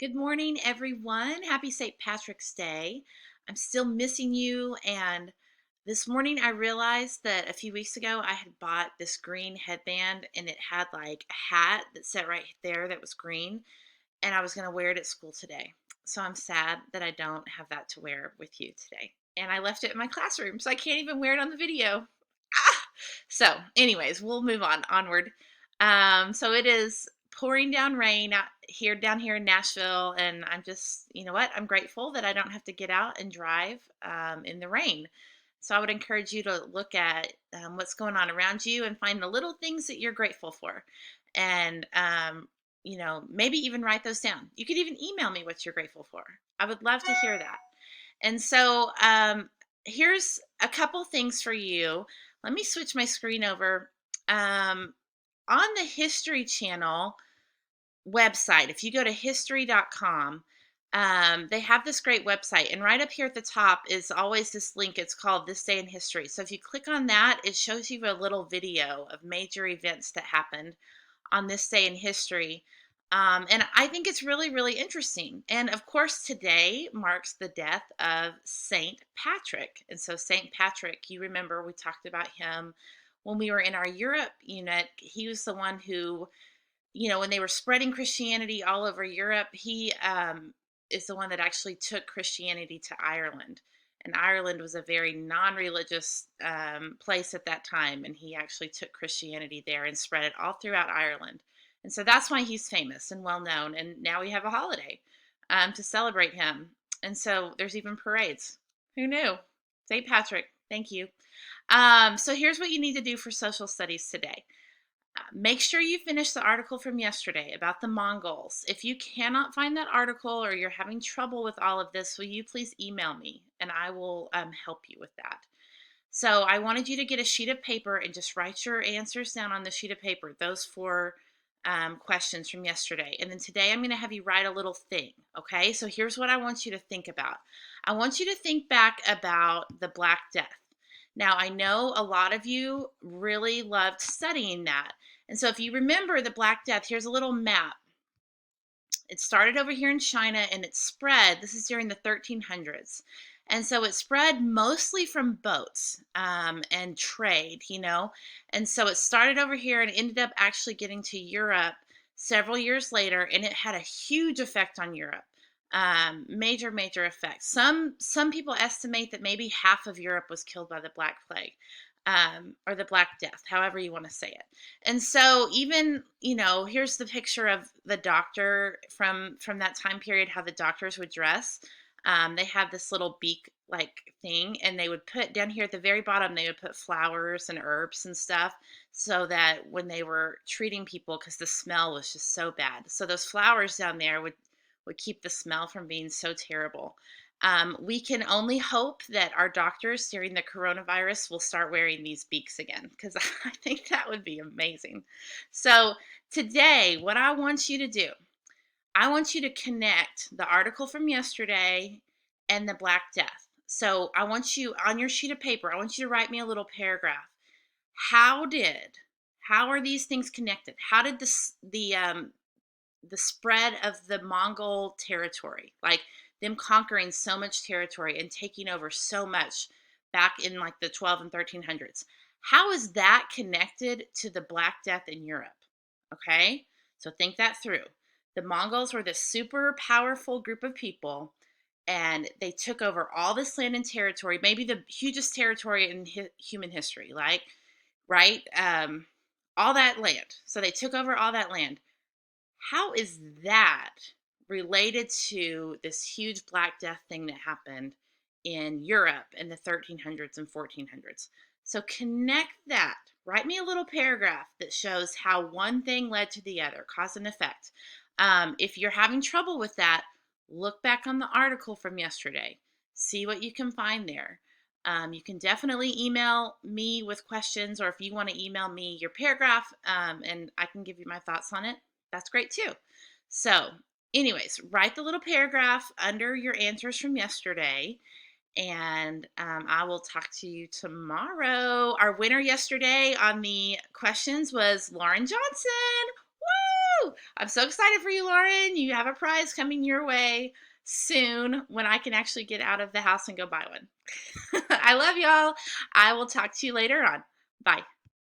Good morning, everyone. Happy St. Patrick's Day. I'm still missing you. And this morning I realized that a few weeks ago I had bought this green headband and it had like a hat that sat right there that was green. And I was going to wear it at school today. So I'm sad that I don't have that to wear with you today. And I left it in my classroom, so I can't even wear it on the video. Ah! So, anyways, we'll move on onward. So it is pouring down rain out here down here in Nashville, and I'm just, you know what? I'm grateful that I don't have to get out and drive in the rain. So I would encourage you to look at what's going on around you and find the little things that you're grateful for, and maybe even write those down. You could even email me what you're grateful for. I would love to hear that. And so here's a couple things for you. Let me switch my screen over. On the History Channel website, if you go to history.com, they have this great website. And right up here at the top is always this link. It's called This Day in History. So if you click on that, it shows you a little video of major events that happened on this day in history. And I think it's really, really interesting. And of course, today marks the death of Saint Patrick. And so, Saint Patrick, you remember we talked about him when we were in our Europe unit. He was the one who, when they were spreading Christianity all over Europe, he is the one that actually took Christianity to Ireland. And Ireland was a very non religious place at that time. And he actually took Christianity there and spread it all throughout Ireland. And so that's why he's famous and well known. And now we have a holiday to celebrate him. And so there's even parades. Who knew? St. Patrick, thank you. So here's what you need to do for social studies today. Make sure you finish the article from yesterday about the Mongols. If you cannot find that article or you're having trouble with all of this, will you please email me and I will help you with that. So I wanted you to get a sheet of paper and just write your answers down on the sheet of paper, those four questions from yesterday. And then today I'm going to have you write a little thing. Okay, so here's what I want you to think about. I want you to think back about the Black Death. Now, I know a lot of you really loved studying that. And so if you remember the Black Death, here's a little map. It started over here in China and it spread. This is during the 1300s. And so it spread mostly from boats and trade, And so it started over here and ended up actually getting to Europe several years later. And it had a huge effect on Europe. Major, major effect. Some people estimate that maybe half of Europe was killed by the Black Plague. Or the Black Death, however you want to say it. And so even, here's the picture of the doctor from that time period, how the doctors would dress. They have this little beak like thing, and they would put down here at the very bottom, they would put flowers and herbs and stuff so that when they were treating people, because the smell was just so bad. So those flowers down there would keep the smell from being so terrible. We can only hope that our doctors during the coronavirus will start wearing these beaks again, because I think that would be amazing. So today, what I want you to do, I want you to connect the article from yesterday and the Black Death. So I want you, on your sheet of paper, I want you to write me a little paragraph. How are these things connected? How did the spread of the Mongol territory, like them conquering so much territory and taking over so much back in like the 12 and 1300s. How is that connected to the Black Death in Europe? Okay, so think that through. The Mongols were this super powerful group of people and they took over all this land and territory, maybe the hugest territory in human history, like, right? All that land. So they took over all that land. How is that related to this huge Black Death thing that happened in Europe in the 1300s and 1400s? So connect that. Write me a little paragraph that shows how one thing led to the other, cause and effect. If you're having trouble with that, look back on the article from yesterday. See what you can find there. You can definitely email me with questions, or if you want to email me your paragraph and I can give you my thoughts on it, that's great too. So, anyways, write the little paragraph under your answers from yesterday, and I will talk to you tomorrow. Our winner yesterday on the questions was Lauren Johnson. Woo! I'm so excited for you, Lauren. You have a prize coming your way soon when I can actually get out of the house and go buy one. I love y'all. I will talk to you later on. Bye.